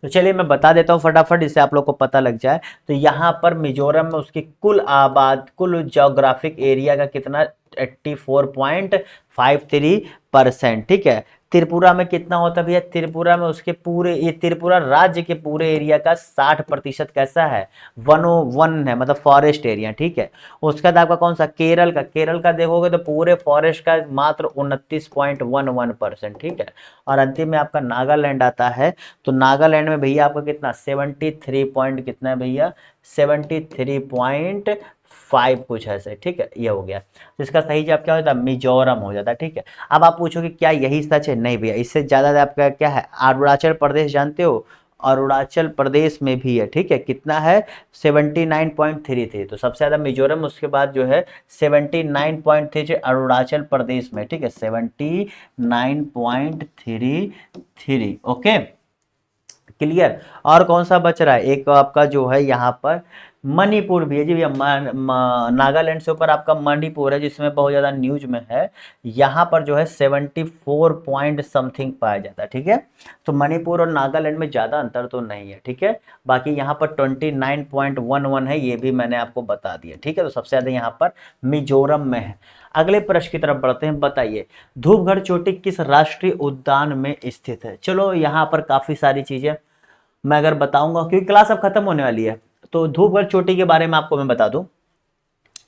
तो चलिए मैं बता देता हूँ फटाफट, इससे आप लोग को पता लग जाए। तो यहाँ पर मिजोरम में उसकी कुल ज्योग्राफिक एरिया का कितना, 84.53%, ठीक है। त्रिपुरा में कितना होता है भैया, त्रिपुरा में उसके पूरे, ये त्रिपुरा राज्य के पूरे एरिया का 60% कैसा है, वन है, मतलब फॉरेस्ट एरिया, ठीक है। उसके बाद आपका कौन सा, केरल का देखोगे तो पूरे फॉरेस्ट का मात्र 29.11%, ठीक है। और अंतिम में आपका नागालैंड आता है। तो नागालैंड में भैया आपका कितना, 73 पॉइंट कितना है भैया, 73.5 कुछ ऐसे, ठीक है, ये हो गया। तो इसका सही जवाब क्या होता है, मिजोरम हो जाता है, ठीक है। अब आप पूछोगे क्या यही सच है, नहीं भैया, इससे ज्यादा आपका क्या है, अरुणाचल प्रदेश जानते हो, अरुणाचल प्रदेश में भी है, ठीक है। कितना है, 79.33। तो सबसे ज्यादा मिजोरम, उसके बाद जो है 79.33 अरुणाचल प्रदेश में, ठीक है, 79.33। Okay clear. और कौन सा बच रहा है, एक आपका जो है यहाँ पर मणिपुर भी है जी भैया। नागालैंड से ऊपर आपका मणिपुर है, जिसमें बहुत ज्यादा न्यूज में है। यहाँ पर जो है 74 पॉइंट समथिंग पाया जाता है, ठीक है। तो मणिपुर और नागालैंड में ज्यादा अंतर तो नहीं है, ठीक है। बाकी यहाँ पर 29.11 है, ये भी मैंने आपको बता दिया, ठीक है। तो सबसे ज्यादा यहाँ पर मिजोरम में है। अगले प्रश्न की तरफ बढ़ते हैं। बताइए धूपगढ़ चोटी किस राष्ट्रीय उद्यान में स्थित है। चलो यहाँ पर काफी सारी चीजें मैं अगर बताऊंगा, क्योंकि क्लास अब खत्म होने वाली है, तो धूपगढ़ चोटी के बारे में आपको मैं बता दूं,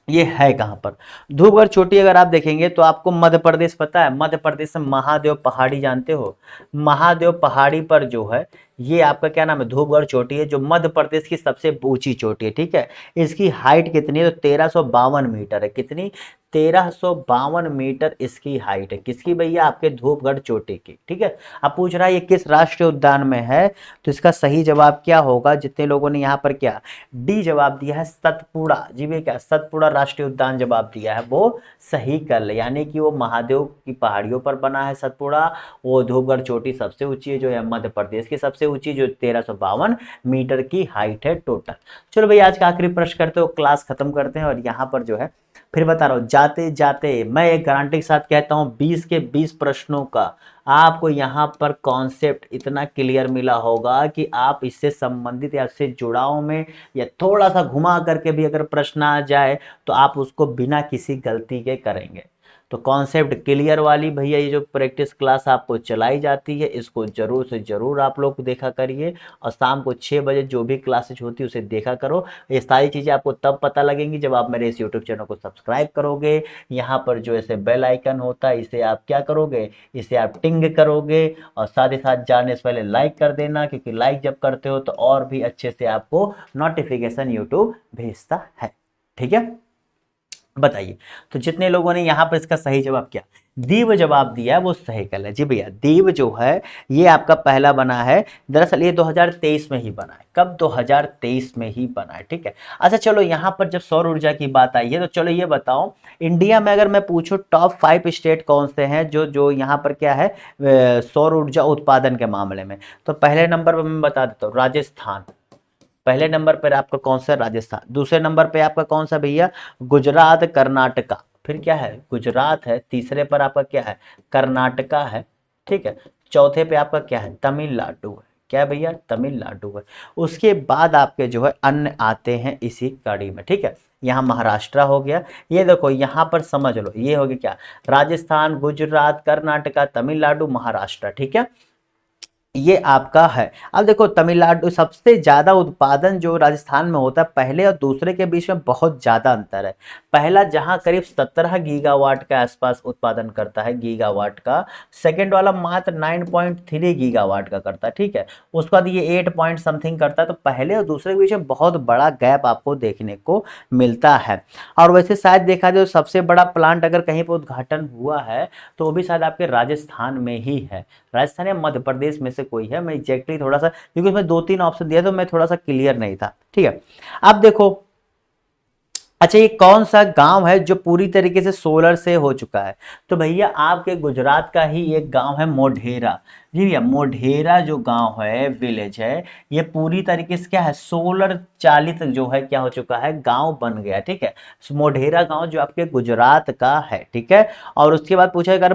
ये है कहां पर। धूपगढ़ चोटी अगर आप देखेंगे तो आपको मध्य प्रदेश पता है, मध्य प्रदेश में महादेव पहाड़ी जानते हो, महादेव पहाड़ी पर जो है ये आपका क्या नाम है, धूपगढ़ चोटी है, जो मध्य प्रदेश की सबसे ऊंची चोटी है, ठीक है। इसकी हाइट कितनी है, तो 1352 मीटर है। कितनी, 1352 मीटर इसकी हाइट है। किसकी भैया, आपके धूपगढ़ चोटी की, ठीक है। अब पूछ रहा है ये किस राष्ट्रीय उद्यान में है, तो इसका सही जवाब क्या होगा। जितने लोगों ने यहाँ पर क्या डी जवाब दिया है, सतपुड़ा, जी भैया क्या सतपुड़ा राष्ट्रीय उद्यान जवाब दिया है, वो सही कर ले, यानी कि वो महादेव की पहाड़ियों पर बना है सतपुड़ा। वो धूपगढ़ चोटी सबसे ऊंची है, जो है मध्य प्रदेश की सबसे ऊंची, जो 1352 मीटर की हाइट है टोटल। चलो भाई आज का आखिरी प्रश्न करते हो, क्लास खत्म करते हैं। और यहाँ पर जो है फिर बता रहा हूँ, जाते जाते मैं एक गारंटी के साथ कहता हूँ 20 के 20 प्रश्नों का आपको यहाँ पर कॉन्सेप्ट इतना क्लियर मिला होगा कि आप इससे संबंधित या इससे जुड़ाव में या थोड़ा सा घुमा करके भी अगर प्रश्न आ जाए तो आप उसको बिना किसी गलती के करेंगे। तो कॉन्सेप्ट क्लियर वाली भैया ये जो प्रैक्टिस क्लास आपको चलाई जाती है इसको जरूर से जरूर आप लोग देखा करिए, और शाम को 6 बजे जो भी क्लासेज होती है उसे देखा करो। ये सारी चीज़ें आपको तब पता लगेंगी जब आप मेरे इस यूट्यूब चैनल को सब्सक्राइब करोगे। यहाँ पर जो ऐसे बेल आइकन होता है इसे आप क्या करोगे, इसे आप टिंग करोगे, और साथ ही साथ जाने से पहले लाइक कर देना, क्योंकि लाइक जब करते हो तो और भी अच्छे से आपको नोटिफिकेशन यूट्यूब भेजता है। ठीक है, बताइए। तो जितने लोगों ने यहाँ पर इसका सही जवाब किया, दीव जवाब दिया है वो सही कर ले जी भैया। दीव जो है ये आपका पहला बना है, दरअसल ये 2023 में ही बना है। कब? 2023 में ही बना है। ठीक है, अच्छा चलो यहाँ पर जब सौर ऊर्जा की बात आई है तो चलो ये बताओ, इंडिया में अगर मैं पूछूं टॉप 5 स्टेट कौन से हैं जो जो यहाँ पर क्या है सौर ऊर्जा उत्पादन के मामले में, तो पहले नंबर पर मैं बता देता हूँ राजस्थान। पहले नंबर पर आपका कौन सा? राजस्थान। दूसरे नंबर पे आपका कौन सा भैया? गुजरात, कर्नाटका। फिर क्या है? गुजरात है। तीसरे पर आपका क्या है? कर्नाटका है। ठीक है, चौथे पे आपका क्या है? तमिलनाडु है। क्या भैया? तमिलनाडु है। उसके बाद आपके जो है अन्य आते हैं इसी कड़ी में। ठीक है, यहाँ महाराष्ट्र हो गया। ये देखो यहाँ पर समझ लो, ये हो गया क्या? राजस्थान, गुजरात, कर्नाटका, तमिलनाडु, महाराष्ट्र। ठीक है, ये आपका है। अब देखो तमिलनाडु सबसे ज्यादा उत्पादन जो राजस्थान में होता है, पहले और दूसरे के बीच में बहुत ज्यादा अंतर है। पहला जहां करीब 17 गीगावाट के आसपास उत्पादन करता है, गीगावाट का। सेकंड वाला मात्र 9.3 गीगावाट का करता है। ठीक है, उसके बाद ये 8 पॉइंट समथिंग करता है। तो पहले और दूसरे के बीच में बहुत बड़ा गैप आपको देखने को मिलता है। और वैसे शायद देखा जाए सबसे बड़ा प्लांट अगर कहीं पर उद्घाटन हुआ है तो वो भी शायद आपके राजस्थान में ही है। राजस्थान या मध्य प्रदेश में से कोई है, मैं एग्जैक्टली थोड़ा सा, क्योंकि उसमें 2-3 ऑप्शन दिया तो मैं थोड़ा सा क्लियर नहीं था। ठीक है, अब देखो, अच्छा ये कौन सा गांव है जो पूरी तरीके से सोलर से हो चुका है? तो भैया आपके गुजरात का ही एक गांव है मोढेरा। जी भैया, मोढेरा जो गांव है, विलेज है, ये पूरी तरीके से क्या है? सोलर चालित जो है क्या हो चुका है? गांव बन गया। ठीक है, मोढेरा गांव जो आपके गुजरात का है। ठीक है, और उसके बाद पूछा अगर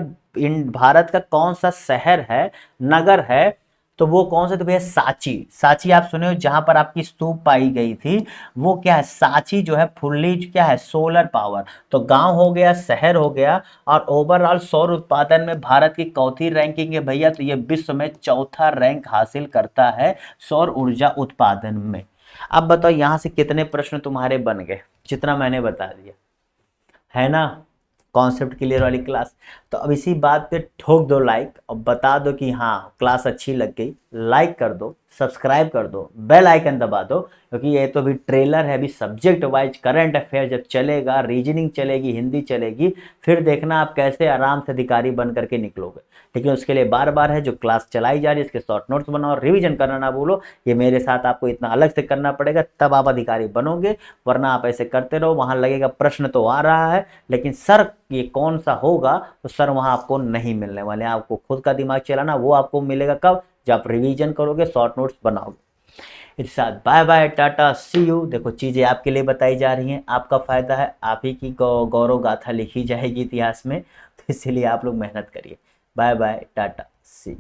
भारत का कौन सा शहर है, नगर है, तो वो कौन सा? तो भैया सांची। सांची आप सुने हो, जहां पर आपकी स्तूप पाई गई थी, वो क्या है? सांची जो है फुल्ली क्या है? Solar power. तो गांव हो गया, शहर हो गया, और ओवरऑल सौर उत्पादन में भारत की चौथी रैंकिंग है भैया। तो ये विश्व में चौथा रैंक हासिल करता है सौर ऊर्जा उत्पादन में। अब बताओ यहां से कितने प्रश्न तुम्हारे बन गए, जितना मैंने बता दिया है ना? कॉन्सेप्ट क्लियर वाली क्लास। तो अब इसी बात पे ठोक दो लाइक, और बता दो कि हाँ क्लास अच्छी लग गई। लाइक कर दो, सब्सक्राइब कर दो, बेल आइकन दबा दो, क्योंकि ये तो अभी ट्रेलर है। अभी सब्जेक्ट वाइज करंट अफेयर जब चलेगा, रीजनिंग चलेगी, हिंदी चलेगी, फिर देखना आप कैसे आराम से अधिकारी बन करके निकलोगे। लेकिन उसके लिए बार बार है जो क्लास चलाई जा रही है, इसके शॉर्ट नोट्स बनाओ, रिवीजन करना ना भूलो। ये मेरे साथ आपको इतना अलग से करना पड़ेगा, तब आप अधिकारी बनोगे, वरना आप ऐसे करते रहो। वहां लगेगा प्रश्न तो आ रहा है, लेकिन सर ये कौन सा होगा, तो सर वहां आपको नहीं मिलने वाले। आपको खुद का दिमाग चलाना, वो आपको मिलेगा कब? जब आप रिवीजन करोगे, शॉर्ट नोट्स बनाओगे। इस साथ bye bye, tata, see you. देखो चीजें आपके लिए बताई जा रही हैं, आपका फायदा है, आप ही की गौरव गाथा लिखी जाएगी इतिहास में, तो इसीलिए आप लोग मेहनत करिए। Bye bye, tata, see you.